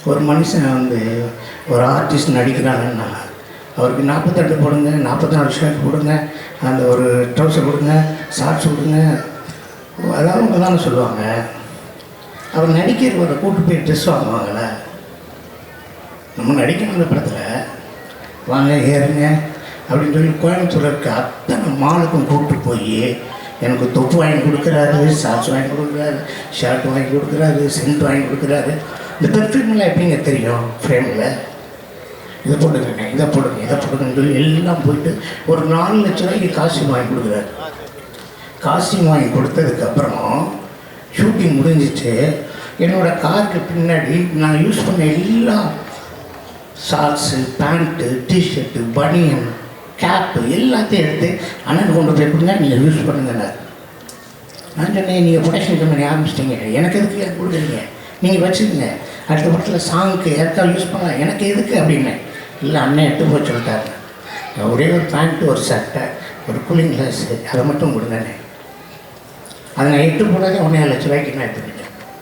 ஒரு மனுஷன் வந்து ஒரு ஆர்டிஸ்ட் நடிக்கிறாங்கன்னா அவருக்கு 42 போடுங்க, 44 ஷர்ட் போடுங்க, அந்த ஒரு ட்ரௌசர் கொடுங்க, ஷார்ட்ஸ் கொடுங்க, அதாவது அவங்க தானே சொல்லுவாங்க. அவர் நடிக்கிறவரை கூட்டு போய் ட்ரெஸ் வாங்குவாங்கள. நம்ம நடிக்கணும் அந்த படத்தில், வாங்க ஏறுங்க அப்படின்னு சொல்லி கோயம்புத்தூர் இருக்க அத்தனை மாலுக்கும் கூப்பிட்டு போய் எனக்கு தொப்பு வாங்கி கொடுக்குறாரு, ஷார்ட்ஸ் வாங்கி கொடுக்குறாரு, ஷர்ட் வாங்கி கொடுக்குறாரு, சென்ட் வாங்கி கொடுக்குறாரு. இந்த பெர்ஃப்யூம்லாம் எப்படிங்க தெரியும்? ஃப்ரேமில் இதை போடுங்க, இதை போடுங்க, இதை போடுங்கன்னு சொல்லி எல்லாம் போயிட்டு ஒரு 4 லட்ச ரூபாய்க்கு காஸ்டியூம் வாங்கி கொடுக்குறாரு. காஸ்டியூம் வாங்கி கொடுத்ததுக்கப்புறம் ஷூட்டிங் முடிஞ்சிச்சு. என்னோடய காருக்கு பின்னாடி நான் யூஸ் பண்ண எல்லா ஷார்ட்ஸு, பேண்ட்டு, டிஷர்ட்டு, பனியன், கேப்பு எல்லாத்தையும் எடுத்து அண்ணன் கொண்டு போய் கொடுங்க, நீங்கள் யூஸ் பண்ணுங்கண்ணா. நான் சொன்னேன், நீங்கள் ப்ரொடக்ஷன் கம்பெனி ஆரம்பிச்சிட்டிங்க, எனக்கு எதுக்கு எனக்கு கொடுக்குறீங்க, நீங்கள் வச்சுக்கோங்க, அடுத்த படத்தில் சாங்க்கு யாருக்காவது யூஸ் பண்ணலாம், எனக்கு எதுக்கு அப்படின்னேன். இல்லை அண்ணன் எடுத்து போய் சொல்லிட்டாங்க. ஒரே ஒரு பேண்ட்டு, ஒரு சட்டை, ஒரு கூலிங் கிளாஸு, அதை மட்டும் கொடுங்கண்ணே. அதை நான் 8 போனதே 1.5 லட்ச ரூபாய்க்கு நான் எடுத்துக்கிட்டேன்.